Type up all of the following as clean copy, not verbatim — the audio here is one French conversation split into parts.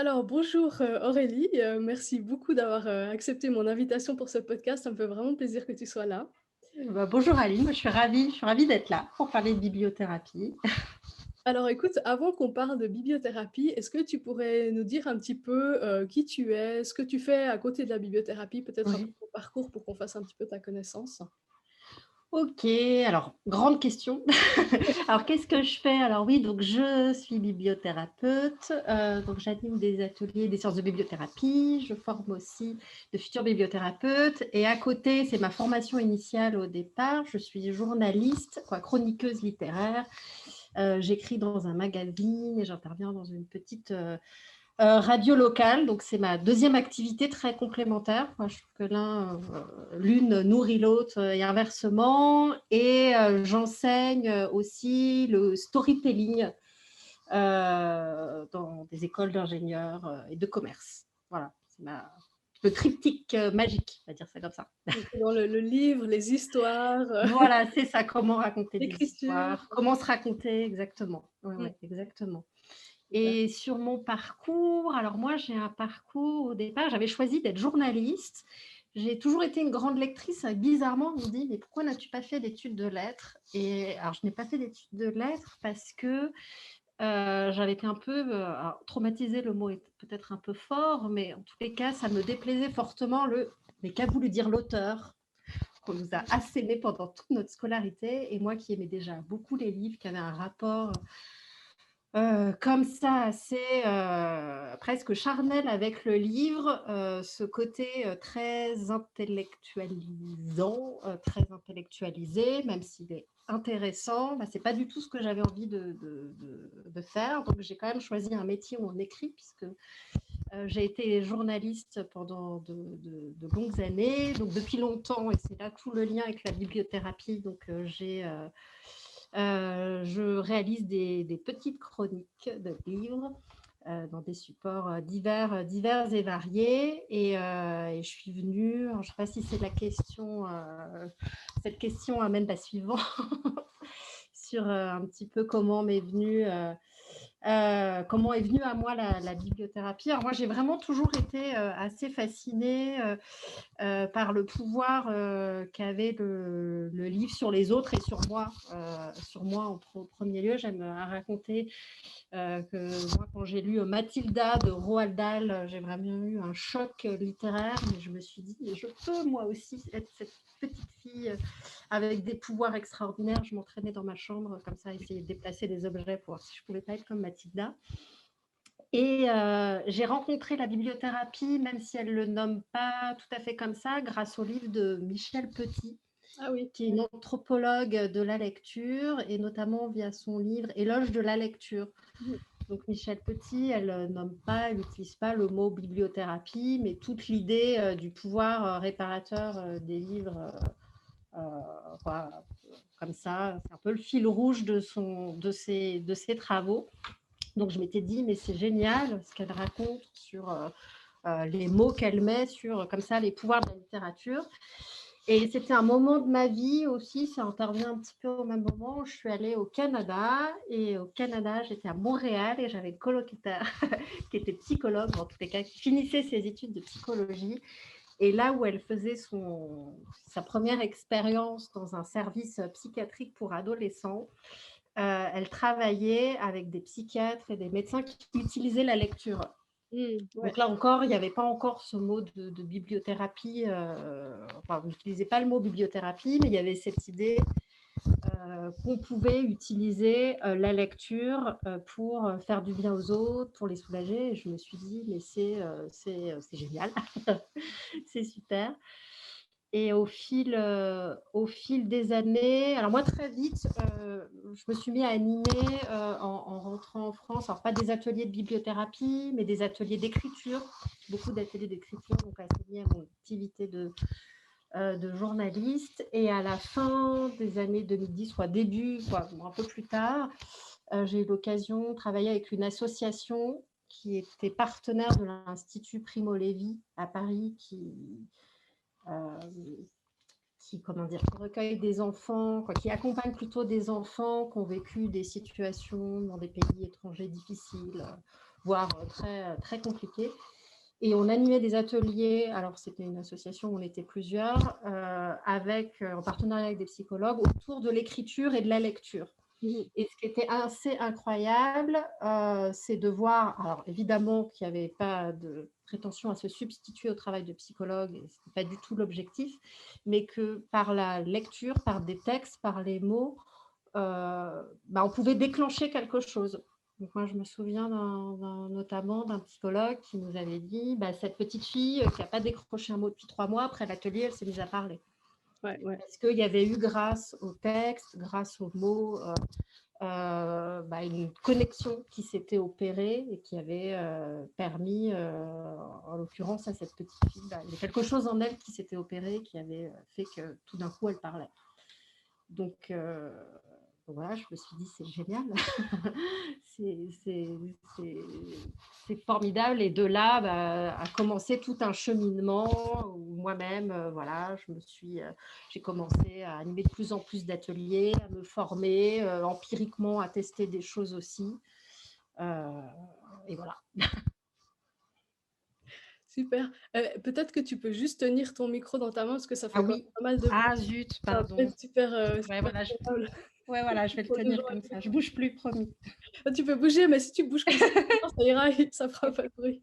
Alors bonjour Aurélie, merci beaucoup d'avoir accepté mon invitation pour ce podcast. Ça me fait vraiment plaisir que tu sois là. Bonjour Aline, moi je suis ravie d'être là pour parler de bibliothérapie. Alors écoute, avant qu'on parle de bibliothérapie, est-ce que tu pourrais nous dire un petit peu qui tu es, ce que tu fais à côté de la bibliothérapie, peut-être un peu Oui. ton parcours pour qu'on fasse un petit peu ta connaissance? Ok, alors grande question. Alors qu'est-ce que je fais? Alors oui, donc je suis bibliothérapeute, donc j'anime des ateliers des sciences de bibliothérapie, je forme aussi de futurs bibliothérapeutes et à côté, c'est ma formation initiale au départ, je suis journaliste, chroniqueuse littéraire. J'écris dans un magazine et j'interviens dans une petite radio locale, donc c'est ma deuxième activité très complémentaire. Moi, je trouve que l'une nourrit l'autre et inversement. Et j'enseigne aussi le storytelling dans des écoles d'ingénieurs et de commerce. Voilà, c'est le triptyque magique, on va dire ça comme ça. Donc, dans le livre, les histoires, Voilà, c'est ça, comment raconter des l'écriture. histoires, comment se raconter exactement. Oui, Mm, ouais, exactement. super. Et sur mon parcours, alors moi j'ai un parcours au départ, j'avais choisi d'être journaliste. J'ai toujours été une grande lectrice. Bizarrement, on me dit, mais pourquoi n'as-tu pas fait d'études de lettres? Et alors, je n'ai pas fait d'études de lettres parce que j'avais été un peu alors, traumatisée, le mot est peut-être un peu fort, mais en tous les cas, ça me déplaisait fortement mais qu'a voulu dire l'auteur qu'on nous a asséné pendant toute notre scolarité. Et moi qui aimais déjà beaucoup les livres, qui avait un rapport comme ça, assez presque charnel avec le livre, ce côté très intellectualisant, très intellectualisé, même s'il est intéressant, ce n'est pas du tout ce que j'avais envie de faire. Donc, j'ai quand même choisi un métier où on écrit, puisque j'ai été journaliste pendant de longues années, donc depuis longtemps, et c'est là tout le lien avec la bibliothérapie. Donc, je réalise des petites chroniques de livres dans des supports divers et variés. Et je suis venue, je ne sais pas si c'est la question, cette question amène la suivante, sur un petit peu comment est venue à moi la bibliothérapie. Alors moi, j'ai vraiment toujours été assez fascinée par le pouvoir qu'avait le livre sur les autres et sur moi en premier lieu. J'aime raconter que moi, quand j'ai lu Mathilda de Roald Dahl, j'ai vraiment eu un choc littéraire, mais je me suis dit, je peux moi aussi être cette petite fille avec des pouvoirs extraordinaires. Je m'entraînais dans ma chambre comme ça, essayer de déplacer des objets pour voir si je pouvais pas être comme Mathilda. Et j'ai rencontré la bibliothérapie, même si elle ne le nomme pas tout à fait comme ça, grâce au livre de Michel Petit, Ah oui. qui est une anthropologue de la lecture, et notamment via son livre Éloge de la lecture. Mhm. Donc Michel Petit, elle n'utilise pas le mot bibliothérapie, mais toute l'idée du pouvoir réparateur des livres, voilà, comme ça, c'est un peu le fil rouge de ses travaux. Donc je m'étais dit, mais c'est génial ce qu'elle raconte sur les mots qu'elle met sur comme ça les pouvoirs de la littérature. Et c'était un moment de ma vie aussi, ça intervient un petit peu au même moment. Je suis allée au Canada, et au Canada, j'étais à Montréal et j'avais une colocataire qui était psychologue, en tous les cas, qui finissait ses études de psychologie. Et là où elle faisait sa première expérience dans un service psychiatrique pour adolescents, elle travaillait avec des psychiatres et des médecins qui utilisaient la lecture. Ouais. Donc là encore, il n'y avait pas encore ce mot de bibliothérapie. Enfin, vous n'utilisez pas le mot bibliothérapie, mais il y avait cette idée qu'on pouvait utiliser la lecture pour faire du bien aux autres, pour les soulager. Et je me suis dit, mais c'est génial, c'est super. Et au fil des années, alors moi très vite, je me suis mis à animer en rentrant en France, alors pas des ateliers de bibliothérapie, mais des ateliers d'écriture, beaucoup d'ateliers d'écriture, donc assez lié à mon activité de journaliste. Et à la fin des années 2010, soit début, un peu plus tard, j'ai eu l'occasion de travailler avec une association qui était partenaire de l'Institut Primo Levi à Paris, euh, qui recueille des enfants, qui accompagne plutôt des enfants qui ont vécu des situations dans des pays étrangers difficiles, voire très, très compliquées. Et on animait des ateliers, alors c'était une association où on était plusieurs, en partenariat avec des psychologues, autour de l'écriture et de la lecture. Mhm. Et ce qui était assez incroyable, c'est de voir, alors évidemment qu'il n'y avait pas de prétention à se substituer au travail de psychologue, et ce n'était pas du tout l'objectif, mais que par la lecture, par des textes, par les mots, on pouvait déclencher quelque chose. Donc moi, je me souviens notamment d'un psychologue qui nous avait dit, cette petite fille qui n'a pas décroché un mot depuis 3 mois, après l'atelier, elle s'est mise à parler. Ouais, ouais. Parce qu'il y avait eu, grâce au texte, grâce aux mots, une connexion qui s'était opérée et qui avait permis, en l'occurrence à cette petite fille, il y a quelque chose en elle qui s'était opéré, qui avait fait que tout d'un coup, elle parlait. Donc voilà, je me suis dit, c'est génial, c'est formidable. Et de là, a commencé tout un cheminement où moi-même, j'ai commencé à animer de plus en plus d'ateliers, à me former empiriquement, à tester des choses aussi. Et voilà. Super. Peut-être que tu peux juste tenir ton micro dans ta main parce que ça fait Ah quand oui. même pas mal de bruit. Ah zut, Ça peut pardon. être super, Ouais, super voilà, agréable je vais le pour les tenir gens. comme ça. Je bouge plus, promis. Tu peux bouger, mais si tu bouges comme ça ira, ça fera pas de bruit.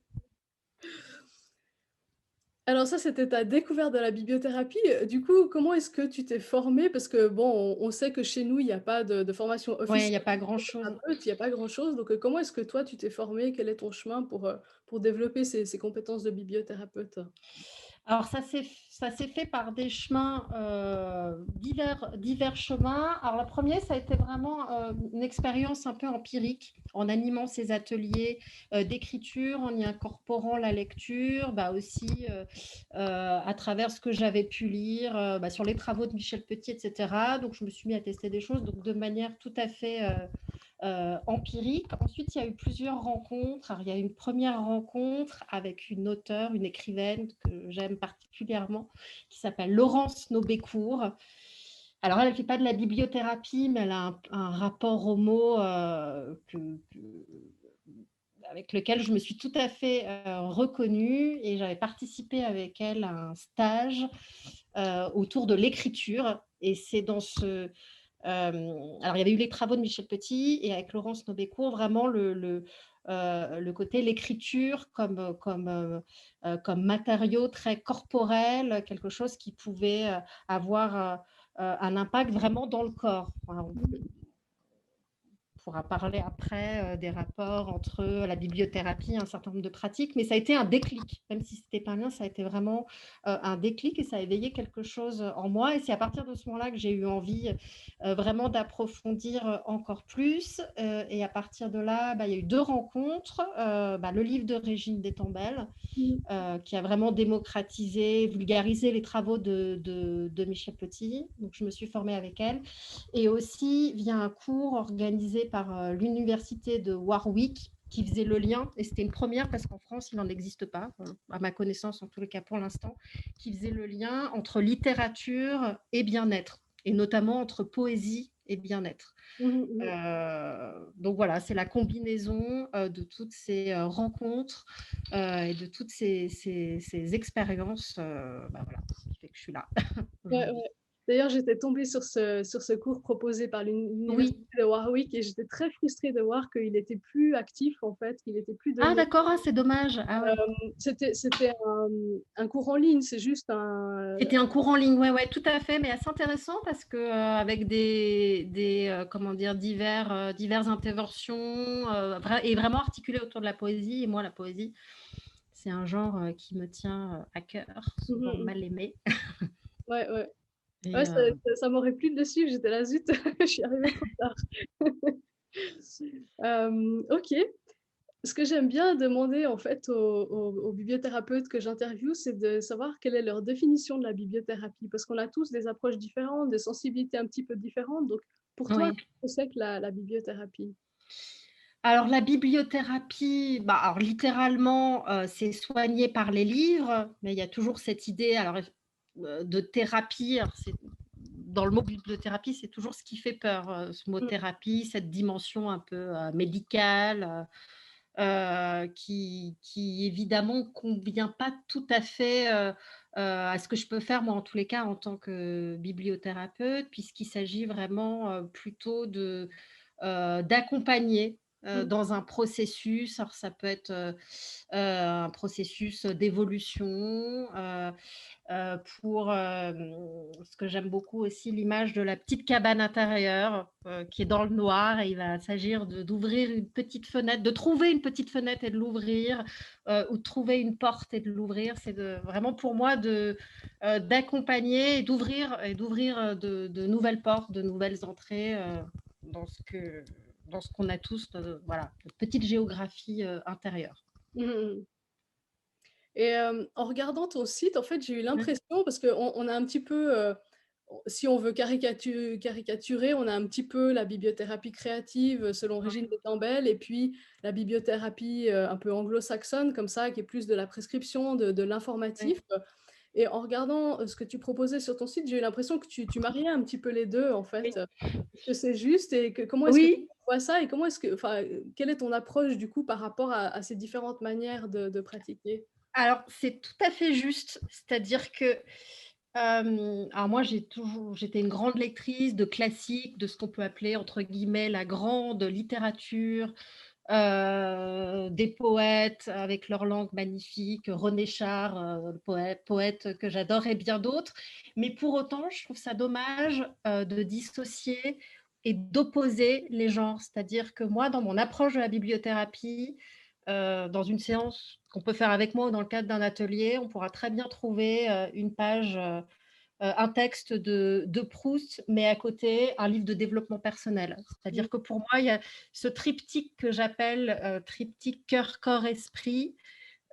Alors ça, c'était ta découverte de la bibliothérapie. Du coup, comment est-ce que tu t'es formée? Parce que bon, on sait que chez nous, il n'y a pas de formation Ouais, il officielle n'y a pas de grand-chose. bibliothérapeute, il n'y a pas grand-chose. Donc, comment est-ce que toi, tu t'es formée? Quel est ton chemin pour développer ces compétences de bibliothérapeute? Alors, ça s'est fait par des chemins, divers chemins. Alors, le premier, ça a été vraiment une expérience un peu empirique, en animant ces ateliers d'écriture, en y incorporant la lecture, aussi à travers ce que j'avais pu lire sur les travaux de Michel Petit, etc. Donc, je me suis mis à tester des choses donc, de manière tout à fait empirique. Ensuite, il y a eu plusieurs rencontres. Alors, il y a eu une première rencontre avec une auteure, une écrivaine que j'aime particulièrement, qui s'appelle Laurence Nobécourt. Alors, elle ne fait pas de la bibliothérapie, mais elle a un rapport au mot avec lequel je me suis tout à fait reconnue, et j'avais participé avec elle à un stage autour de l'écriture. Et c'est dans ce... alors, il y avait eu les travaux de Michel Petit, et avec Laurence Nobécourt, vraiment le côté l'écriture comme matériau très corporel, quelque chose qui pouvait avoir un impact vraiment dans le corps. Voilà, pourra parler après des rapports entre la bibliothérapie et un certain nombre de pratiques, mais ça a été un déclic, même si ce n'était pas bien, ça a été vraiment un déclic, et ça a éveillé quelque chose en moi. Et c'est à partir de ce moment-là que j'ai eu envie vraiment d'approfondir encore plus. Et à partir de là, il y a eu 2 rencontres. Le livre de Régine Détambel, qui a vraiment démocratisé, vulgarisé les travaux de Michel Petit. Donc, je me suis formée avec elle. Et aussi via un cours organisé par l'université de Warwick, qui faisait le lien, et c'était une première parce qu'en France, il n'en existe pas, à ma connaissance en tous les cas pour l'instant, qui faisait le lien entre littérature et bien-être, et notamment entre poésie et bien-être. Donc voilà, c'est la combinaison de toutes ces rencontres et de toutes ces expériences qui fait que je suis là Ouais, aujourd'hui. ouais. D'ailleurs, j'étais tombée sur ce cours proposé par l'université Oui. de Warwick et j'étais très frustrée de voir qu'il n'était plus actif, en fait, qu'il n'était plus Ah donné. d'accord, c'est dommage. Ah ouais. C'était un cours en ligne, c'est juste C'était un cours en ligne, ouais, tout à fait, mais assez intéressant parce que avec comment dire, diverses interventions et vraiment articulées autour de la poésie. Et moi, la poésie, c'est un genre qui me tient à cœur, souvent mal aimé. Ouais, ouais. Et, Ouais, ça m'aurait plu de le suivre, j'étais là, zut, je suis arrivée trop tard. Ok. Ce que j'aime bien demander en fait aux bibliothérapeutes que j'interviewe, c'est de savoir quelle est leur définition de la bibliothérapie, parce qu'on a tous des approches différentes, des sensibilités un petit peu différentes. Donc, pour toi, oui. qu'est-ce que c'est que la bibliothérapie? Alors la bibliothérapie, alors littéralement, c'est soigner par les livres, mais il y a toujours cette idée de thérapie. Alors, dans le mot bibliothérapie, c'est toujours ce qui fait peur, ce mot Mm. thérapie, cette dimension un peu médicale. qui évidemment convient pas tout à fait à ce que je peux faire moi en tous les cas en tant que bibliothérapeute, puisqu'il s'agit vraiment plutôt d'accompagner Mmh. dans un processus. Alors ça peut être un processus d'évolution, pour ce que j'aime beaucoup aussi, l'image de la petite cabane intérieure qui est dans le noir, et il va s'agir d'ouvrir une petite fenêtre, de trouver une petite fenêtre et de l'ouvrir, ou de trouver une porte et de l'ouvrir. C'est vraiment pour moi d'accompagner et d'ouvrir de nouvelles portes, de nouvelles entrées dans ce qu'on a tous, voilà, notre petite géographie intérieure. Mmh mh. Et en regardant ton site, en fait, j'ai eu Ouais. l'impression parce qu'on a un petit peu, si on veut caricaturer, on a un petit peu la bibliothérapie créative, selon Régine de Campbell et puis la bibliothérapie, un peu anglo-saxonne comme ça, qui est plus de la prescription, de Ouais. l'informatif. Et en regardant, ce que tu proposais sur ton site, j'ai eu l'impression que tu mariais un petit peu les 2 en fait. Oui. Est-ce que c'est juste et comment est-ce que tu Oui, vois ça et comment est-ce que enfin, quelle est ton approche du coup par rapport à ces différentes manières de pratiquer? alors c'est tout à fait juste. C'est-à-dire que, alors moi j'étais une grande lectrice de classiques, de ce qu'on peut appeler entre guillemets «la grande littérature», des poètes avec leur langue magnifique, René Char, le poète que j'adore et bien d'autres. Mais pour autant, je trouve ça dommage, de dissocier et d'opposer les genres. C'est-à-dire que moi, dans mon approche de la bibliothérapie, dans une séance qu'on peut faire avec moi ou dans le cadre d'un atelier, on pourra très bien trouver, une page, un texte de Proust, mais à côté, un livre de développement personnel. Mmh. C'est-à-dire que pour moi, il y a ce triptyque que j'appelle triptyque cœur, corps, esprit,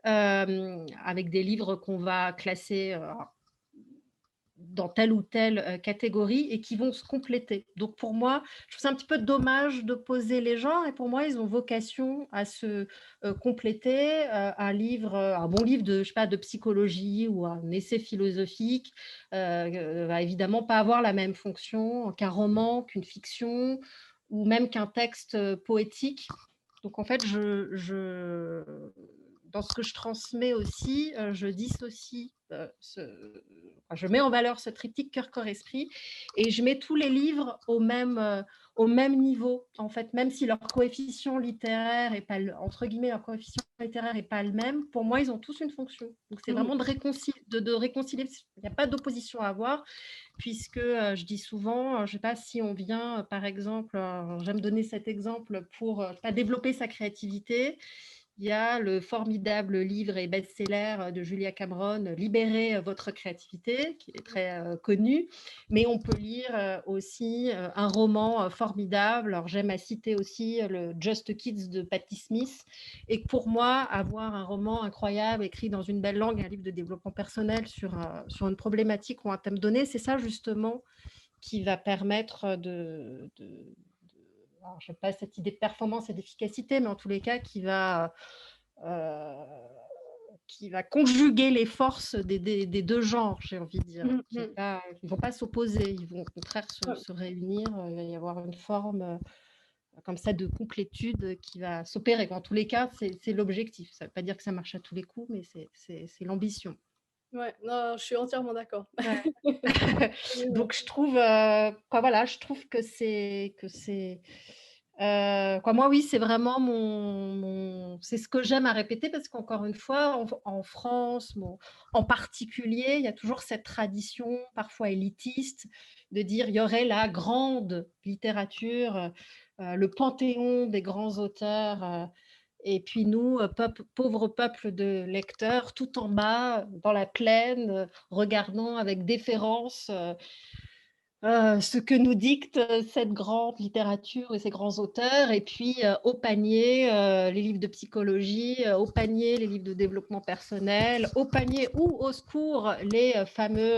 avec des livres qu'on va classer dans telle ou telle catégorie et qui vont se compléter. Donc pour moi, je trouve ça un petit peu dommage d'opposer les genres, et pour moi, ils ont vocation à se compléter. Un bon livre de, je sais pas, de psychologie ou un essai philosophique va évidemment pas avoir la même fonction qu'un roman, qu'une fiction ou même qu'un texte poétique. Donc en fait, dans ce que je transmets aussi, je dissocie je mets en valeur ce triptyque cœur, corps, esprit, et je mets tous les livres au même niveau, en fait, même si leur coefficient littéraire est pas, entre guillemets, leur coefficient littéraire est pas le même, pour moi, ils ont tous une fonction. Donc c'est Mmh. vraiment de réconcilier, il n'y a pas d'opposition à avoir, puisque je dis souvent, je ne sais pas si on vient, par exemple, j'aime donner cet exemple pour pas développer sa créativité. Il y a le formidable livre et best-seller de Julia Cameron, Libérez votre créativité, qui est très connu, mais on peut lire aussi un roman formidable. Alors j'aime à citer aussi le Just Kids de Patti Smith, et pour moi, avoir un roman incroyable écrit dans une belle langue, un livre de développement personnel sur une problématique ou un thème donné, c'est ça justement qui va permettre alors, je n'ai pas cette idée de performance et d'efficacité, mais en tous les cas, euh, qui va conjuguer les forces des deux genres, j'ai envie de dire. Mmh mh. Ils ne vont pas s'opposer, ils vont au contraire Ouais. se réunir. Il va y avoir une forme comme ça de complétude qui va s'opérer. En tous les cas, c'est l'objectif. Ça ne veut pas dire que ça marche à tous les coups, mais c'est l'ambition. Ouais, non, je suis entièrement d'accord. Ouais. Absolument. Donc je trouve, voilà, je trouve moi oui, c'est vraiment c'est ce que j'aime à répéter, parce qu'encore une fois, en France, bon, en particulier, il y a toujours cette tradition, parfois élitiste, de dire il y aurait la grande littérature, le panthéon des grands auteurs, et puis nous, pauvres peuples de lecteurs, tout en bas, dans la plaine, regardant avec déférence ce que nous dicte cette grande littérature et ces grands auteurs, et puis au panier les livres de psychologie, au panier les livres de développement personnel, au panier ou au secours les fameux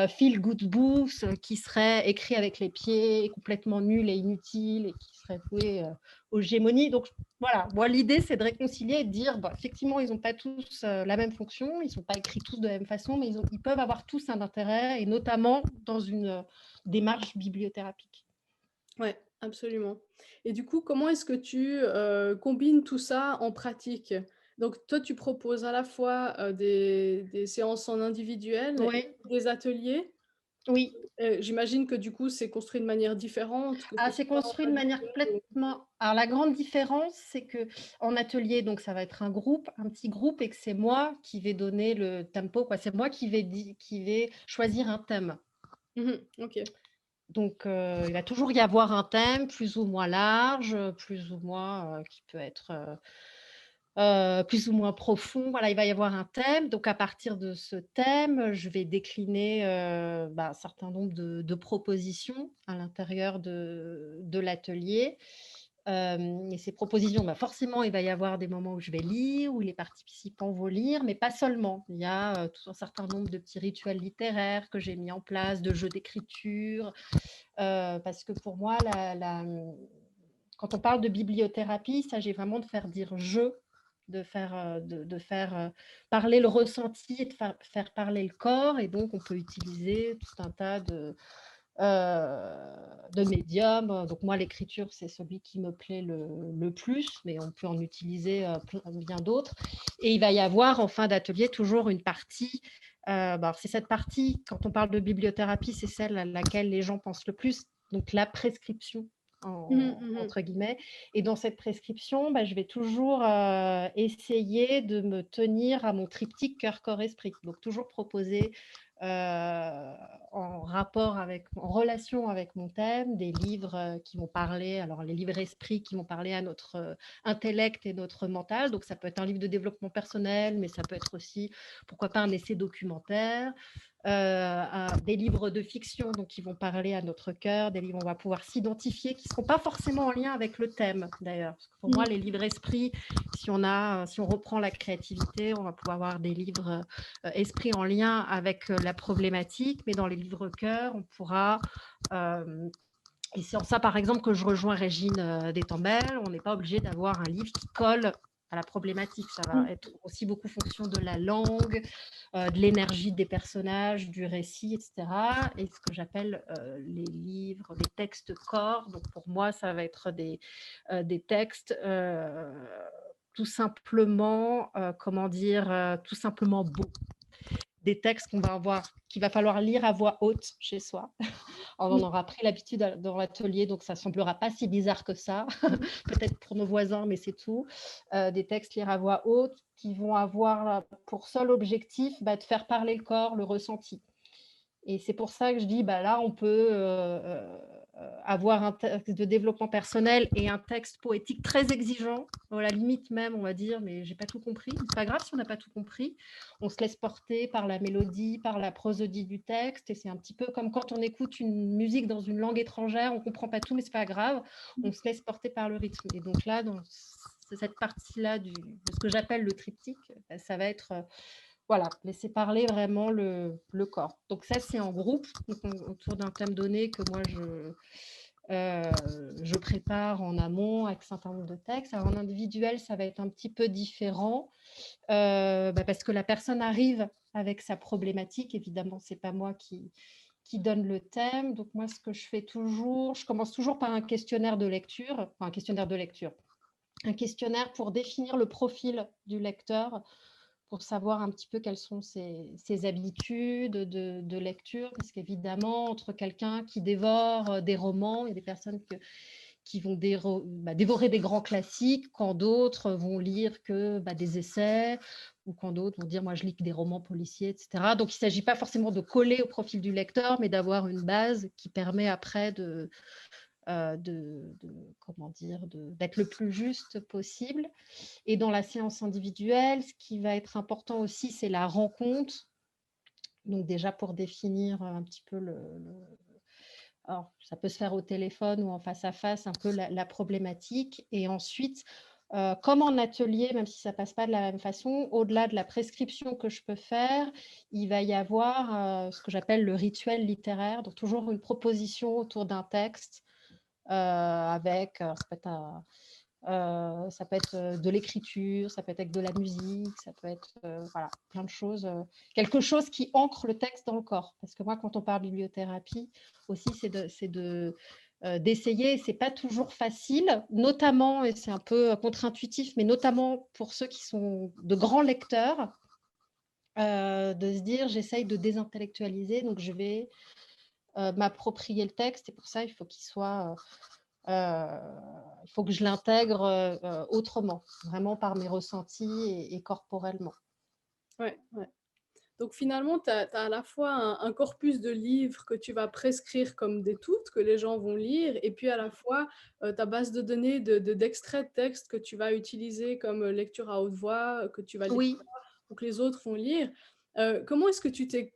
feel good books qui seraient écrits avec les pieds, complètement nuls et inutiles, et qui seraient voués aux gémonies. Donc voilà, moi l'idée c'est de réconcilier et de dire effectivement ils n'ont pas tous la même fonction, ils ne sont pas écrits tous de la même façon, mais ils peuvent avoir tous un intérêt, et notamment dans une démarche bibliothérapique. Ouais. Absolument. Et du coup, comment est-ce que tu, combines tout ça en pratique? Donc toi, tu proposes à la fois, des séances en individuel et Oui, des ateliers. oui. J'imagine que du coup, c'est construit de manière différente, que Ah, ce c'est soit construit en de manière individuel ou complètement. Alors, la grande différence, c'est que en atelier, donc ça va être un groupe, un petit groupe, et que c'est moi qui vais donner le tempo, quoi. C'est moi qui vais choisir un thème. OK. Donc, il va toujours y avoir un thème plus ou moins large, plus ou moins, qui peut être, plus ou moins profond. Voilà, il va y avoir un thème. Donc à partir de ce thème, je vais décliner, un certain nombre de propositions à l'intérieur de l'atelier. Et ces propositions, forcément, il va y avoir des moments où je vais lire, où les participants vont lire, mais pas seulement. Il y a, tout un certain nombre de petits rituels littéraires que j'ai mis en place, de jeux d'écriture, parce que pour moi, quand on parle de bibliothérapie, il s'agit vraiment de faire dire «je», de faire parler le ressenti et de faire parler le corps. Et donc, on peut utiliser tout un tas de médiums. Donc, moi, l'écriture, c'est celui qui me plaît le plus, mais on peut en utiliser bien d'autres. Et il va y avoir en fin d'atelier toujours une partie. C'est cette partie, quand on parle de bibliothérapie, c'est celle à laquelle les gens pensent le plus, donc la prescription, Mmh. entre guillemets. Et dans cette prescription, je vais toujours essayer de me tenir à mon triptyque cœur, corps, esprit. Donc toujours proposer en relation avec mon thème, des livres qui vont parler, alors les livres esprits qui vont parler à notre intellect et notre mental. Donc ça peut être un livre de développement personnel, mais ça peut être aussi, pourquoi pas, un essai documentaire. Des livres de fiction, donc qui vont parler à notre cœur, des livres où on va pouvoir s'identifier, qui ne seront pas forcément en lien avec le thème d'ailleurs. Parce que pour moi, Mmh. les livres esprits, si on reprend la créativité, on va pouvoir avoir des livres esprits en lien avec la problématique, mais dans les livres cœur, on pourra et c'est en ça, par exemple, que je rejoins Régine Détambel. On n'est pas obligé d'avoir un livre qui colle à la problématique. Ça va Mmh. être aussi beaucoup fonction de la langue, de l'énergie des personnages, du récit, etc. Et ce que j'appelle les livres, les textes corps. Donc pour moi, ça va être des textes tout simplement, tout simplement beaux. Des textes qu'il va falloir lire à voix haute chez soi. On Mmh. aura pris l'habitude dans l'atelier, donc ça ne semblera pas si bizarre que ça, peut-être pour nos voisins, mais c'est tout. Des textes lire à voix haute qui vont avoir pour seul objectif de faire parler le corps, le ressenti. Et c'est pour ça que je dis, là, on peut avoir un texte de développement personnel et un texte poétique très exigeant, à la limite même, on va dire, mais j'ai pas tout compris. C'est pas grave si on n'a pas tout compris. On se laisse porter par la mélodie, par la prosodie du texte, et c'est un petit peu comme quand on écoute une musique dans une langue étrangère, on comprend pas tout, mais c'est pas grave. On se laisse porter par le rythme. Et donc là, dans cette partie-là de ce que j'appelle le triptyque, ça va être voilà, laisser parler vraiment le corps. Donc ça, c'est en groupe, donc autour d'un thème donné que moi, je prépare en amont avec un certain nombre de textes. Alors en individuel, ça va être un petit peu différent parce que la personne arrive avec sa problématique. Évidemment, ce n'est pas moi qui donne le thème. Donc moi, ce que je fais toujours, je commence toujours par un questionnaire de lecture, enfin un questionnaire pour définir le profil du lecteur, pour savoir un petit peu quelles sont ses habitudes de lecture, parce qu'évidemment, entre quelqu'un qui dévore des romans, il y a des personnes qui vont dévorer des grands classiques, quand d'autres vont lire que des essais, ou quand d'autres vont dire, moi, je lis que des romans policiers, etc. Donc, il ne s'agit pas forcément de coller au profil du lecteur, mais d'avoir une base qui permet après d'être le plus juste possible. Et dans la séance individuelle, ce qui va être important aussi, c'est la rencontre. Donc déjà pour définir un petit peu alors, ça peut se faire au téléphone ou en face à face, un peu la problématique. Et ensuite, comme en atelier, même si ça ne passe pas de la même façon, au-delà de la prescription que je peux faire, il va y avoir ce que j'appelle le rituel littéraire, donc toujours une proposition autour d'un texte avec, ça peut être de l'écriture, ça peut être avec de la musique, ça peut être voilà, plein de choses. Quelque chose qui ancre le texte dans le corps. Parce que moi, quand on parle bibliothérapie, aussi, c'est de d'essayer. C'est pas toujours facile, notamment, et c'est un peu contre-intuitif, mais notamment pour ceux qui sont de grands lecteurs, de se dire: «J'essaye de désintellectualiser, donc je vais, m'approprier le texte et pour ça, il faut qu'il soit, il faut que je l'intègre, autrement, vraiment par mes ressentis et corporellement». Ouais, ouais. Donc finalement, tu as à la fois un corpus de livres que tu vas prescrire comme des toutes, que les gens vont lire, et puis à la fois, ta base de données d'extraits de textes que tu vas utiliser comme, lecture à haute voix, que tu vas lire Oui. ou que les autres vont lire. Comment est-ce que tu t'es,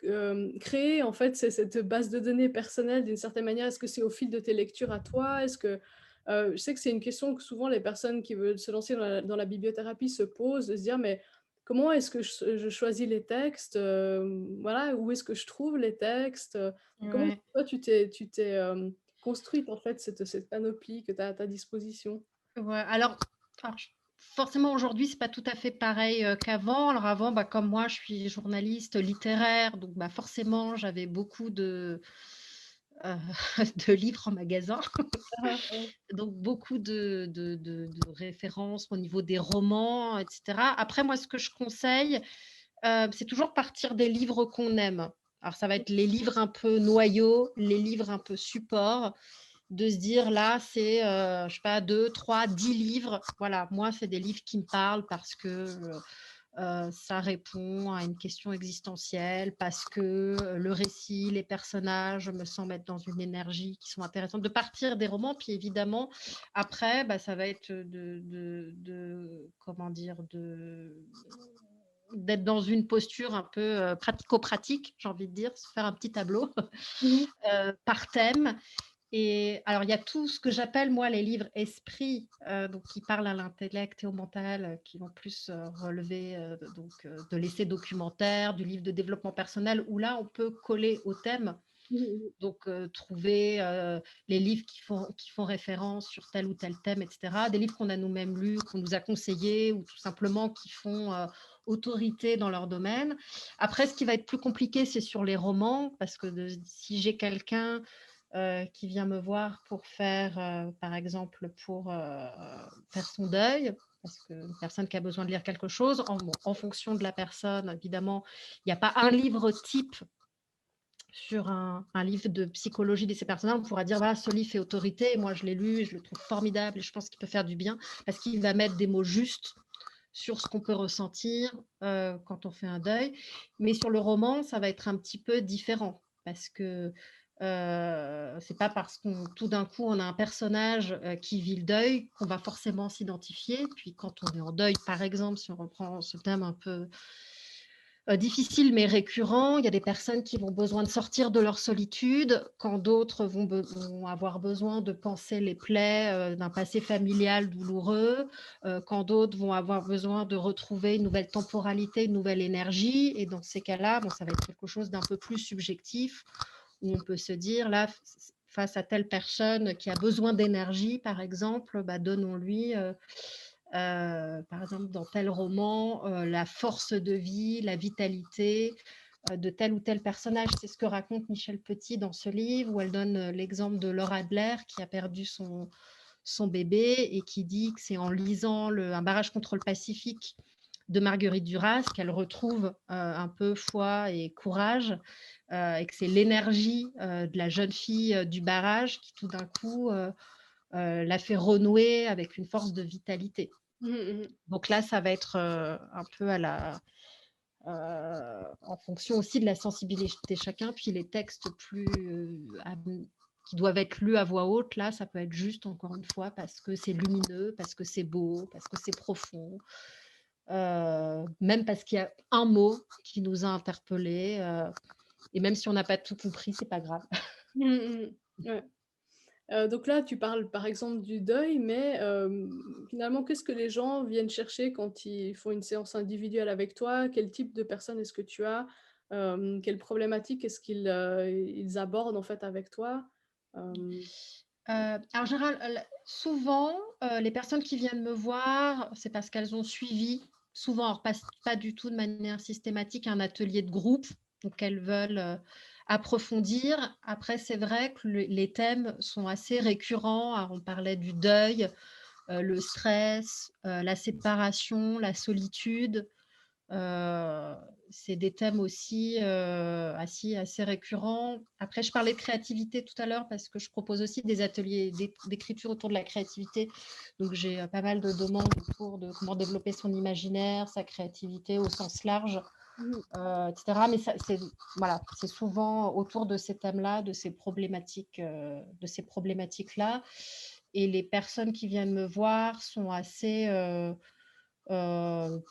créé en fait cette base de données personnelle d'une certaine manière? Est-ce que c'est au fil de tes lectures à toi? Est-ce que je sais que c'est une question que souvent les personnes qui veulent se lancer dans la bibliothérapie se posent, de se dire: «Mais comment est-ce que je choisis les textes? Voilà, où est-ce que je trouve les textes? Comment Ouais. toi tu t'es, construite en fait cette panoplie que tu as à ta disposition? Ouais, alors forcément aujourd'hui, c'est pas tout à fait pareil, qu'avant. Alors avant, bah, comme moi, je suis journaliste littéraire, donc bah, forcément, j'avais beaucoup heu, de livres en magasin, Ah ah, ouais. donc beaucoup de références au niveau des romans et cetera. Après moi, ce que je conseille, c'est toujours partir des livres qu'on aime. Alors ça va être les livres un peu noyaux, les livres un peu supports, de se dire là, c'est, je sais pas 2, 3, 10 livres. Voilà, moi, c'est des livres qui me parlent parce que, ça répond à une question existentielle, parce que, le récit, les personnages me semblent être dans une énergie qui sont intéressantes. De partir des romans, puis évidemment, après, bah, ça va être de comment dire? D'être dans une posture un peu, pratico-pratique, j'ai envie de dire, se faire un petit tableau, Mmh mh. par thème. Et alors, il y a tout ce que j'appelle, moi, les livres esprits, donc qui parlent à l'intellect et au mental, qui vont plus, relever, de l'essai documentaire, du livre de développement personnel, où là, on peut coller au thème. Mmh mh. Donc, trouver, les livres qui font référence sur tel ou tel thème et cetera. Des livres qu'on a nous-mêmes lus, qu'on nous a conseillés ou tout simplement qui font, autorité dans leur domaine. Après, ce qui va être plus compliqué, c'est sur les romans parce que si j'ai quelqu'un, qui vient me voir pour faire, par exemple, pour, faire son deuil, parce qu'une personne qui a besoin de lire quelque chose, en fonction de la personne, évidemment, il n'y a pas un livre type sur un livre de psychologie de ces personnes-là. On pourra dire, voilà, ce livre fait autorité, moi je l'ai lu, je le trouve formidable et je pense qu'il peut faire du bien, parce qu'il va mettre des mots justes sur ce qu'on peut ressentir quand on fait un deuil. Mais sur le roman, ça va être un petit peu différent parce que c'est pas parce qu'on tout d'un coup on a un personnage qui vit le deuil qu'on va forcément s'identifier. Puis quand on est en deuil, par exemple, si on reprend ce thème un peu difficile mais récurrent, il y a des personnes qui vont besoin de sortir de leur solitude, quand d'autres vont avoir besoin de panser les plaies d'un passé familial douloureux, quand d'autres vont avoir besoin de retrouver une nouvelle temporalité, une nouvelle énergie. Et dans ces cas-là, bon, ça va être quelque chose d'un peu plus subjectif, où on peut se dire, là, face à telle personne qui a besoin d'énergie, par exemple, bah, donnons-lui, par exemple, dans tel roman, la force de vie, la vitalité de tel ou tel personnage. C'est ce que raconte Michel Petit dans ce livre, où elle donne l'exemple de Laura Adler qui a perdu son bébé et qui dit que c'est en lisant Un barrage contre le Pacifique de Marguerite Duras qu'elle retrouve un peu foi et courage, et que c'est l'énergie de la jeune fille du barrage qui tout d'un coup l'a fait renouer avec une force de vitalité. Mmh mh. Mmh. Donc là, ça va être un peu en fonction aussi de la sensibilité de chacun. Puis les textes qui doivent être lus à voix haute, là, ça peut être juste, encore une fois, parce que c'est lumineux, parce que c'est beau, parce que c'est profond, même parce qu'il y a un mot qui nous a interpellés. Et même si on n'a pas tout compris, c'est pas grave. Mmh mh. Ouais. Donc là, tu parles par exemple du deuil, mais finalement, qu'est-ce que les gens viennent chercher quand ils font une séance individuelle avec toi? Quel type de personne est-ce que tu as? Quelles problématiques est-ce ils abordent en fait avec toi? Hem, En général, souvent, les personnes qui viennent me voir, c'est parce qu'elles ont suivi, souvent, alors pas du tout de manière systématique, un atelier de groupe, donc elles veulent, approfondir. Après, c'est vrai que les thèmes sont assez récurrents. Alors, on parlait du deuil, le stress, la séparation, la solitude. Heu, c'est des thèmes aussi, assez récurrents. Après, je parlais de créativité tout à l'heure parce que je propose aussi des ateliers d'écriture autour de la créativité. Donc j'ai, pas mal de demandes autour de comment développer son imaginaire, sa créativité au sens large, Mmh. et cetera. Mais ça, c'est voilà, c'est souvent autour de ces thèmes-là, de ces problématiques-là. Et les personnes qui viennent me voir sont assez,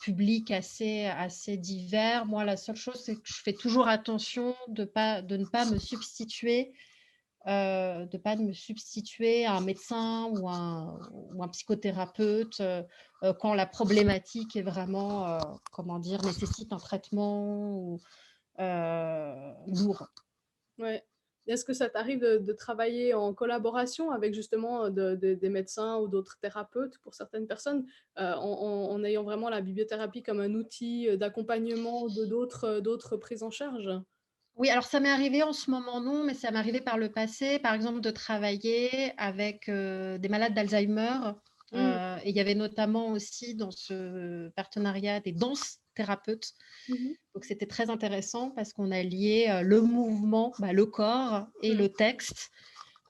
public assez divers. Moi, la seule chose, c'est que je fais toujours attention de ne pas me substituer, à un médecin ou un psychothérapeute, quand la problématique est vraiment, comment dire, nécessite un traitement ou lourd. Ouais. Est-ce que ça t'arrive de travailler en collaboration avec justement, des médecins ou d'autres thérapeutes pour certaines personnes, en ayant vraiment la bibliothérapie comme un outil, d'accompagnement de d'autres prises en charge? Oui, alors ça m'est arrivé en ce moment non, mais ça m'est arrivé par le passé, par exemple, de travailler avec, des malades d'Alzheimer, Mmh. et il y avait notamment aussi dans ce partenariat des danses-thérapeutes. Mmh mh. Donc c'était très intéressant parce qu'on a lié, le mouvement, le corps et Mmh. le texte,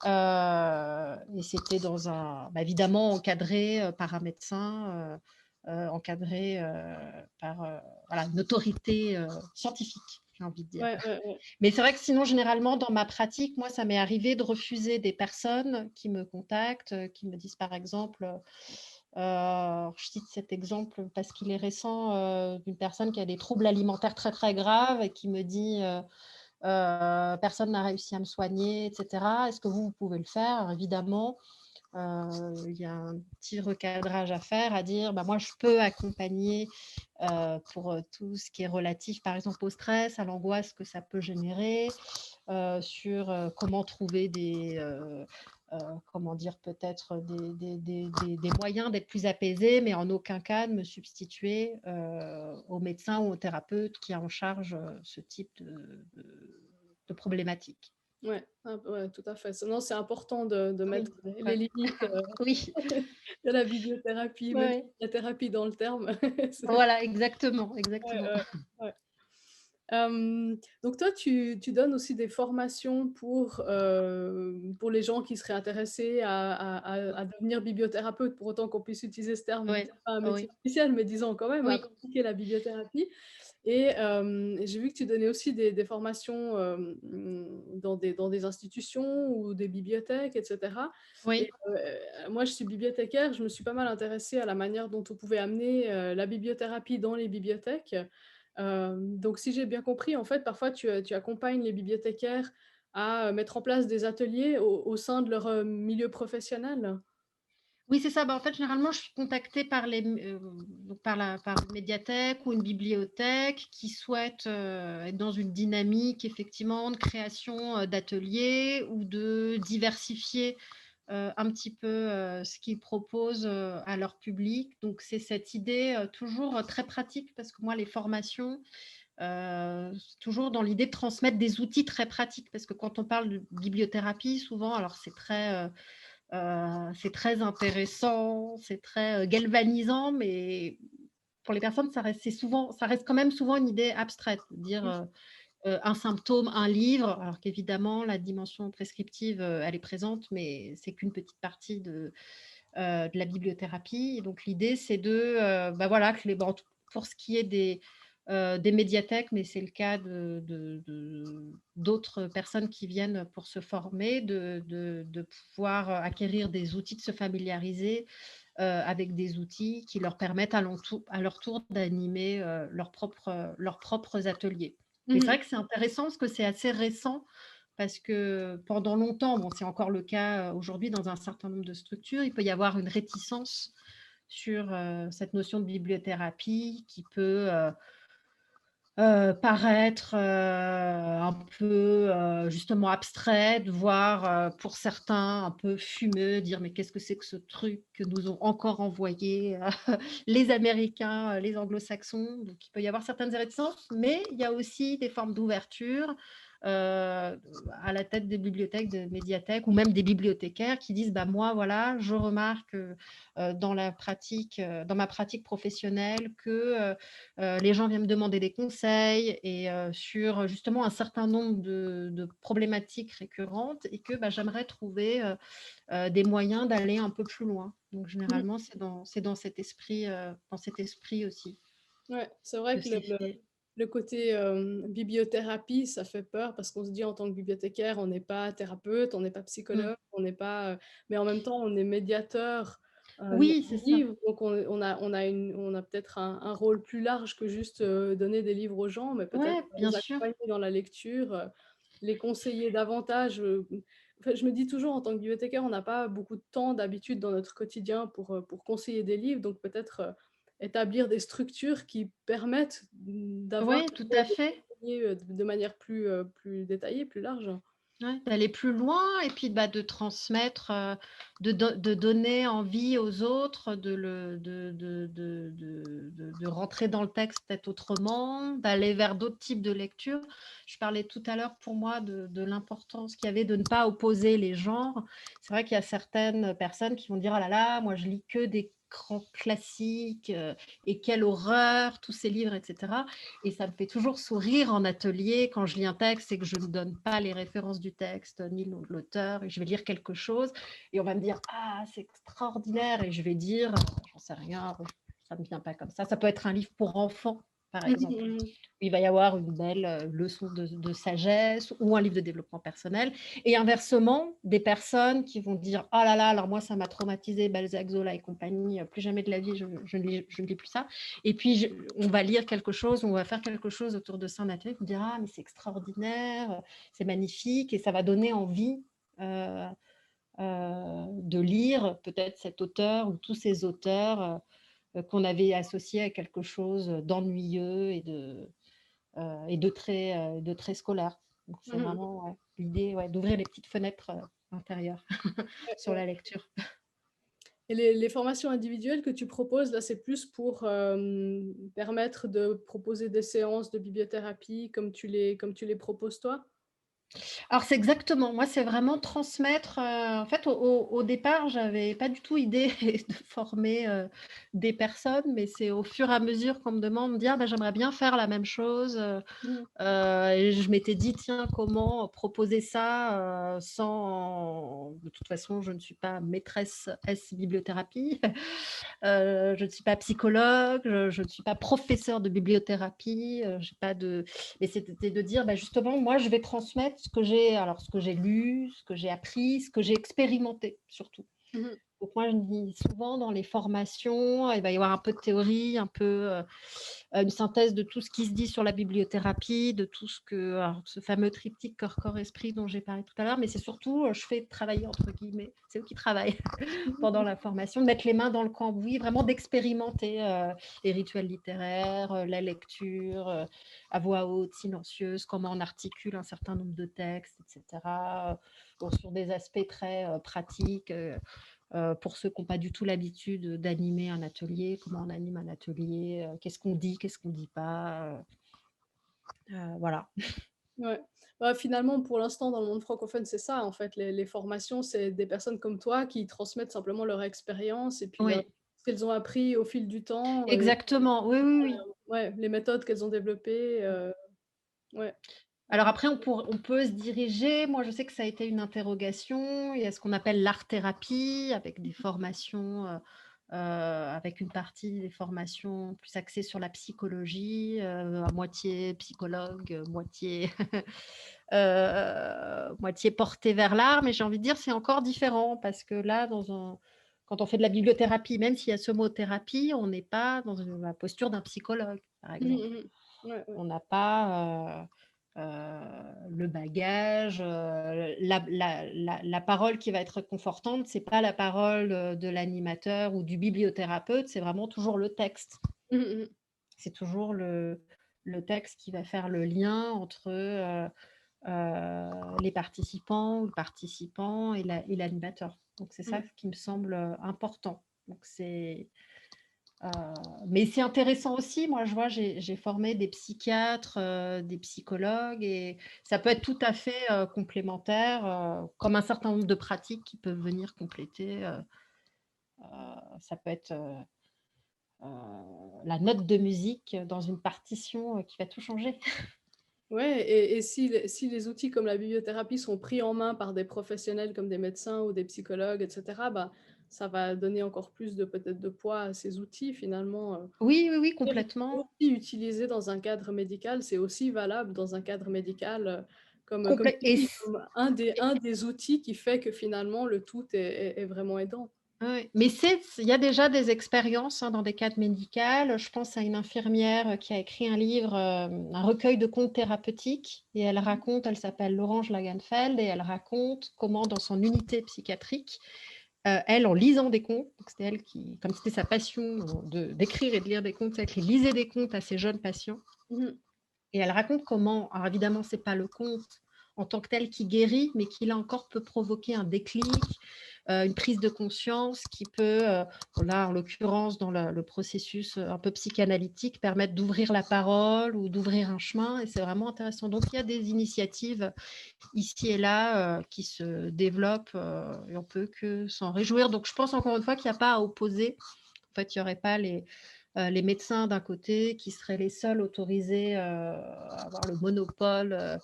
et c'était dans un évidemment encadré, par un médecin, encadré, par, voilà, une autorité, scientifique, j'ai envie de dire. Ouais, ouais, ouais. Mais c'est vrai que sinon, généralement, dans ma pratique, moi, ça m'est arrivé de refuser des personnes qui me contactent, qui me disent, par exemple, je cite cet exemple parce qu'il est récent, d'une personne qui a des troubles alimentaires très, très graves et qui me dit, «Personne n'a réussi à me soigner et cetera. Est-ce que vous pouvez le faire?» Alors évidemment, il y a un petit recadrage à faire, à dire, moi, je peux accompagner, pour, tout ce qui est relatif, par exemple, au stress, à l'angoisse que ça peut générer, sur, comment trouver comment dire? Peut-être des moyens d'être plus apaisé, mais en aucun cas de me substituer, au médecin ou au thérapeute qui a en charge, ce type de problématique. Ouais, ouais, tout à fait. Non, c'est important de Oui, mettre les ouais. limites, Oui, de la bibliothérapie, même si ouais, la thérapie dans le terme. C'est voilà, exactement, ouais, exactement. ouais, ouais. Donc toi, tu donnes aussi des formations pour les gens qui seraient intéressés à devenir bibliothérapeute, pour autant qu'on puisse utiliser ce terme, Ouais, c'est pas un métier oui, officiel, mais disons quand même à oui. pratiquer la bibliothérapie. Et j'ai vu que tu donnais aussi des formations, dans des institutions ou des bibliothèques et cetera. Oui, Et moi, je suis bibliothécaire, je me suis pas mal intéressée à la manière dont on pouvait amener, la bibliothérapie dans les bibliothèques. Donc si j'ai bien compris, en fait, parfois tu accompagnes les bibliothécaires à, mettre en place des ateliers au sein de leur, milieu professionnel? oui, c'est ça. En fait, généralement, je suis contactée par donc par une médiathèque ou une bibliothèque qui souhaitent, être dans une dynamique effectivement de création, d'ateliers ou de diversifier, un petit peu, ce qu'ils proposent, à leur public. Donc c'est cette idée, toujours, très pratique parce que moi les formations, c'est toujours dans l'idée de transmettre des outils très pratiques parce que quand on parle de bibliothérapie souvent alors c'est très intéressant, c'est très, galvanisant, mais pour les personnes, ça reste quand même souvent une idée abstraite. Dire, Mmh. un symptôme, un livre, alors qu'évidemment la dimension prescriptive, elle est présente, mais c'est qu'une petite partie de la bibliothérapie. Et donc l'idée, c'est voilà, que pour ce qui est des médiathèques, mais c'est le cas d'autres personnes qui viennent pour se former, de pouvoir acquérir des outils, de se familiariser, avec des outils qui leur permettent à leur tour d'animer, leurs propres ateliers. Mais c'est Mmh. vrai que c'est intéressant parce que c'est assez récent parce que pendant longtemps, bon, c'est encore le cas, aujourd'hui dans un certain nombre de structures, il peut y avoir une réticence sur, cette notion de bibliothérapie qui peut, paraître, un peu, justement abstraite, voire, pour certains un peu fumeux, dire: «Mais qu'est-ce que c'est que ce truc que nous ont encore envoyé, les Américains, les Anglo-Saxons?» Donc il peut y avoir certaines réticences, mais il y a aussi des formes d'ouverture, à la tête des bibliothèques, des médiathèques ou même des bibliothécaires qui disent bah, moi, voilà, je remarque dans ma pratique professionnelle que les gens viennent me demander des conseils et sur justement un certain nombre de problématiques récurrentes et que bah, j'aimerais trouver des moyens d'aller un peu plus loin. Donc, Mmh. généralement, c'est dans cet esprit aussi Ouais, c'est vrai que que c'est fait. le côté, bibliothérapie, ça fait peur parce qu'on se dit en tant que bibliothécaire, on n'est pas thérapeute, on n'est pas Mm. psychologue, on n'est pas, mais en même temps, on est médiateur, de Oui, c'est ça. livres, donc on a peut-être un rôle plus large que juste, donner des livres aux gens, mais peut-être Ouais, bien les sûr. accompagner dans la lecture, les conseiller davantage, enfin, je me dis toujours en tant que bibliothécaire, on n'a pas beaucoup de temps d'habitude dans notre quotidien pour conseiller des livres, donc peut-être, établir des structures qui permettent, d'avoir Oui, tout à des fait. conseillers, de manière plus détaillée, plus large. Ouais, d'aller plus loin et puis bah, de transmettre, de donner envie aux autres de rentrer dans le texte peut-être autrement, d'aller vers d'autres types de lectures. Je parlais tout à l'heure pour moi de l'importance qu'il y avait de ne pas opposer les genres. C'est vrai qu'il y a certaines personnes qui vont dire, oh là là, moi je lis que des grands classiques et quelle horreur, tous ces livres, etc. Et ça me fait toujours sourire en atelier quand je lis un texte et que je ne donne pas les références du texte ni le nom de l'auteur et je vais lire quelque chose et on va me dire ah c'est extraordinaire et je vais dire j'en sais rien, ça ne me vient pas comme ça peut être un livre pour enfants par Mmh exemple. mh, mmh. Il va y avoir une belle leçon de sagesse ou un livre de développement personnel. Et inversement, des personnes qui vont dire « Oh là là, alors moi, ça m'a traumatisé, Balzac, Zola et compagnie, plus jamais de la vie, je ne lis plus ça. » Et puis, on va lire quelque chose, on va faire quelque chose autour de ça en atelier, on dira « Ah, mais c'est extraordinaire, c'est magnifique. » Et ça va donner envie de lire peut-être cet auteur ou tous ces auteurs qu'on avait associés à quelque chose d'ennuyeux et de très scolaire. Donc, c'est Mmh mh. vraiment l'idée d'ouvrir les petites fenêtres intérieures Ouais, sur ouais. la lecture. Et les formations individuelles que tu proposes, là, c'est plus pour, permettre de proposer des séances de bibliothérapie comme tu les proposes toi? Alors c'est exactement, moi c'est vraiment transmettre, en fait au départ j'avais pas du tout idée de former, des personnes, mais c'est au fur et à mesure qu'on me demande, de dire: «Ah bah, j'aimerais bien faire la même chose», Mmh. et je m'étais dit: «Tiens, comment proposer ça, sans» de toute façon, je ne suis pas maîtresse S bibliothérapie, je ne suis pas psychologue, je ne suis pas professeure de bibliothérapie, j'ai pas de mais c'était de dire, bah, justement, moi, je vais transmettre ce que j'ai lu, ce que j'ai appris, ce que j'ai expérimenté surtout. Mmh mh. Donc moi, je dis souvent dans les formations, il va y avoir un peu de théorie, un peu une synthèse de tout ce qui se dit sur la bibliothérapie, de tout ce que, alors, ce fameux triptyque corps-corps-esprit dont j'ai parlé tout à l'heure, mais c'est surtout, je fais travailler entre guillemets, c'est eux qui travaillent pendant la formation, de mettre les mains dans le cambouis, vraiment d'expérimenter les rituels littéraires, la lecture à voix haute, silencieuse, comment on articule un certain nombre de textes, etc. Bon, sur des aspects très pratiques. Pour ceux qui n'ont pas du tout l'habitude d'animer un atelier, comment on anime un atelier, qu'est-ce qu'on dit pas, voilà. Ouais. Bah, finalement, pour l'instant, dans le monde francophone, c'est ça, en fait, les formations, c'est des personnes comme toi qui transmettent simplement leur expérience et puis leur Oui, ce qu'elles ont appris au fil du temps et exactement, oui, oui, oui. ouais, les méthodes qu'elles ont développées, ouais. Alors après, on peut se diriger, moi je sais que ça a été une interrogation, il y a ce qu'on appelle l'art-thérapie, avec des formations, avec une partie des formations plus axées sur la psychologie, à moitié psychologue, moitié, moitié portée vers l'art, mais j'ai envie de dire c'est encore différent parce que là, quand on fait de la bibliothérapie, même s'il y a ce mot thérapie, on n'est pas dans la posture d'un psychologue, par Mmh exemple. mh, mmh. Ouais, ouais. On n'a pas le bagage, la parole qui va être réconfortante, c'est pas la parole de l'animateur ou du bibliothérapeute, c'est vraiment toujours le texte. Mmh mh, mmh. C'est toujours le texte qui va faire le lien entre les participants ou le participant et l'animateur. Donc c'est ça qui me semble important. Donc Mais c'est intéressant aussi. Moi, je vois, j'ai formé des psychiatres, des psychologues, et ça peut être tout à fait complémentaire, comme un certain nombre de pratiques qui peuvent venir compléter. Ça peut être la note de musique dans une partition qui va tout changer. Ouais, et si les outils comme la bibliothérapie sont pris en main par des professionnels comme des médecins ou des psychologues, etc., bah, ça va donner encore plus de peut-être de poids à ces outils finalement. Oui, oui, oui, Les complètement. outils utilisés dans un cadre médical, c'est aussi valable dans un cadre médical, comme tu Et dis, comme un des outils qui fait que finalement le tout est vraiment aidant. ouais, mais il y a déjà des expériences dans des cadres médicaux. Je pense à une infirmière qui a écrit un livre, un recueil de contes thérapeutiques, et elle s'appelle Laurence Lagenfeld, et elle raconte comment dans son unité psychiatrique, elle, en lisant des contes, donc c'était elle qui, comme c'était sa passion d'écrire et de lire des contes, c'est elle qui lisait des contes à ses jeunes patients. Mmh. Et elle raconte comment, alors évidemment, c'est pas le conte en tant que tel qui guérit, mais qui là encore peut provoquer un déclic, une prise de conscience qui peut, là en l'occurrence dans le processus un peu psychanalytique, permettre d'ouvrir la parole ou d'ouvrir un chemin, et c'est vraiment intéressant. Donc il y a des initiatives ici et là qui se développent, et on peut que s'en réjouir. Donc je pense encore une fois qu'il n'y a pas à opposer. En fait, il n'y aurait pas les médecins d'un côté qui seraient les seuls autorisés à avoir le monopole,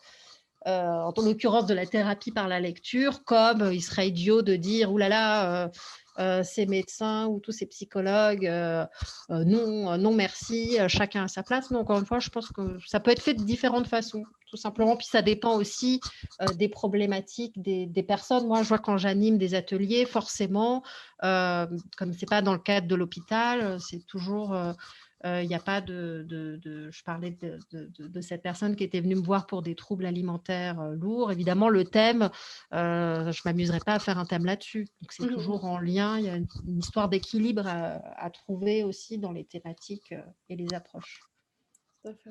en l'occurrence de la thérapie par la lecture, comme il serait idiot de dire oulala, ces médecins ou tous ces psychologues, non, non merci, chacun à sa place. Non, encore une fois, je pense que ça peut être fait de différentes façons, tout simplement. Puis ça dépend aussi des problématiques des personnes. Moi, je vois quand j'anime des ateliers, forcément, comme c'est pas dans le cadre de l'hôpital, c'est toujours il n'y a pas je parlais de cette personne qui était venue me voir pour des troubles alimentaires lourds. Évidemment, le thème, je ne m'amuserais pas à faire un thème là-dessus. Donc, c'est Mmh. toujours en lien. Il y a une histoire d'équilibre à trouver aussi dans les thématiques et les approches. Tout à fait.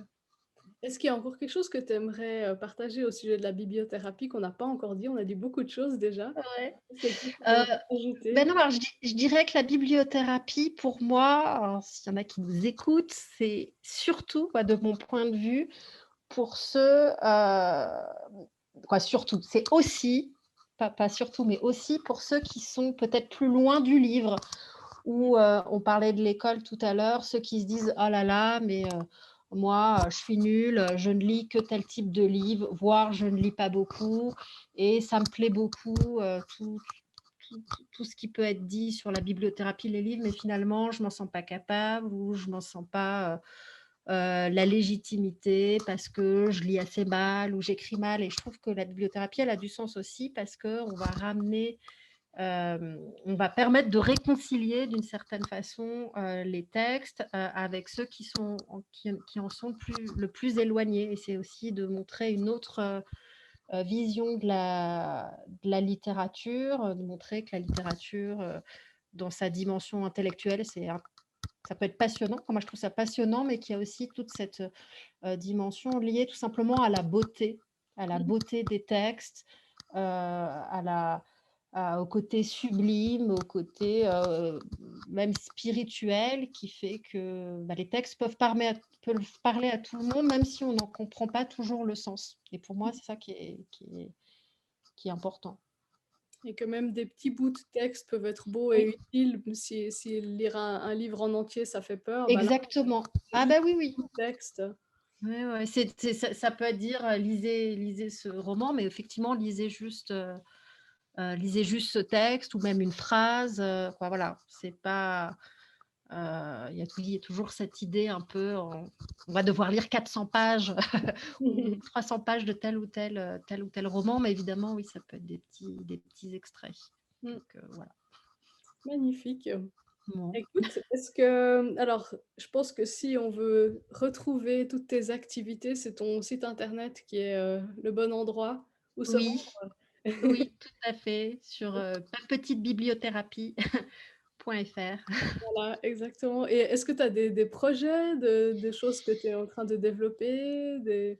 Est-ce qu'il y a encore quelque chose que tu aimerais partager au sujet de la bibliothérapie qu'on n'a pas encore dit? On a dit beaucoup de choses déjà. Ouais. Est-ce que tu Euh, peux ajouter? Ben non, alors je dirais que la bibliothérapie, pour moi, alors, s'il y en a qui nous écoutent, c'est surtout, quoi, de mon point de vue, pour ceux, quoi, surtout, c'est aussi, pas surtout, mais aussi pour ceux qui sont peut-être plus loin du livre, où on parlait de l'école tout à l'heure, ceux qui se disent oh là là, mais moi, je suis nulle, je ne lis que tel type de livre, voire je ne lis pas beaucoup, et ça me plaît beaucoup, tout ce qui peut être dit sur la bibliothérapie, les livres, mais finalement, je ne m'en sens pas capable, ou je ne m'en sens pas la légitimité parce que je lis assez mal ou j'écris mal. Et je trouve que la bibliothérapie, elle a du sens aussi parce qu'on va ramener, on va permettre de réconcilier d'une certaine façon les textes avec ceux qui en sont le plus éloignés. Et c'est aussi de montrer une autre vision de la littérature, de montrer que la littérature, dans sa dimension intellectuelle, ça peut être passionnant. Moi, je trouve ça passionnant, mais qu'il y a aussi toute cette dimension liée tout simplement à la beauté des textes, au côté sublime, au côté même spirituel, qui fait que les textes peuvent parler à tout le monde, même si on n'en comprend pas toujours le sens. Et pour moi, c'est ça qui est important. Et que même des petits bouts de texte peuvent être beaux et utiles. Si lire un livre en entier, ça fait peur, bah là, Exactement. c'est Ah juste bah oui, oui. un bout de texte. Ouais, ouais. Ça peut être dire lisez ce roman, mais effectivement, lisez juste ce texte ou même une phrase. Quoi, voilà, c'est pas. Il y a toujours cette idée un peu, on va devoir lire 400 pages ou 300 pages de tel ou tel roman, mais évidemment, oui, ça peut être des petits extraits. Mmh. Donc, voilà. Magnifique. Bon. Écoute, est-ce que alors, je pense que si on veut retrouver toutes tes activités, c'est ton site internet qui est, le bon endroit où se Oui, rendre. oui, tout à fait, sur petitebibliothérapie.fr. Voilà, exactement. Et est-ce que tu as des projets, des choses que tu es en train de développer, des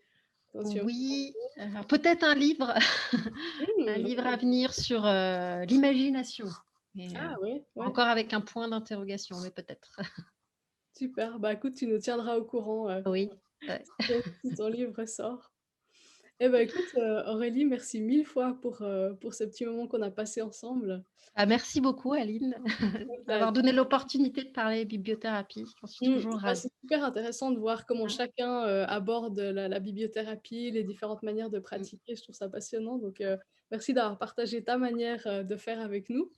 dont tu Oui, alors peut-être un livre, un mmh, livre à venir sur l'imagination. Et, ah oui, ouais. encore avec un point d'interrogation, mais peut-être. Super. Bah, écoute, tu nous tiendras au courant, Oui, ouais. si ton livre sort. Eh ben, écoute, Aurélie, merci 1000 fois pour ce petit moment qu'on a passé ensemble. Ah, merci beaucoup Aline Bah, d'avoir donné l'opportunité de parler bibliothérapie. J'en suis toujours bah, ravie. c'est super intéressant de voir comment Hein. chacun, aborde la bibliothérapie, les différentes manières de Mmh. pratiquer. Je trouve ça passionnant, donc merci d'avoir partagé ta manière, de faire avec nous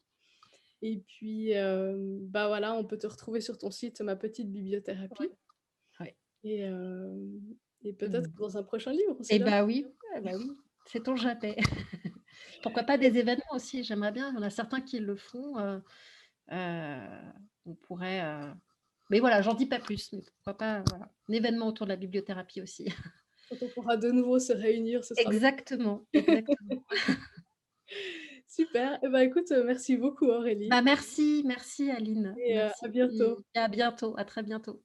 et puis, bah, voilà, on peut te retrouver sur ton site Ma Petite Ouais, Bibliothérapie ouais. et hem et peut-être Mmh. dans un prochain livre, on sait Et jamais. bah oui, bah oui, sait-on jamais. Pourquoi pas des événements aussi? J'aimerais bien, il y en a certains qui le font, on pourrait, mais voilà, j'en dis pas plus, mais pourquoi pas, voilà, un événement autour de la bibliothérapie aussi. Quand on pourra de nouveau se réunir, ce sera Exactement, exactement. super. Et ben, écoute, merci beaucoup Aurélie Bah, merci, merci Aline, et à merci bientôt. et à bientôt, à très bientôt.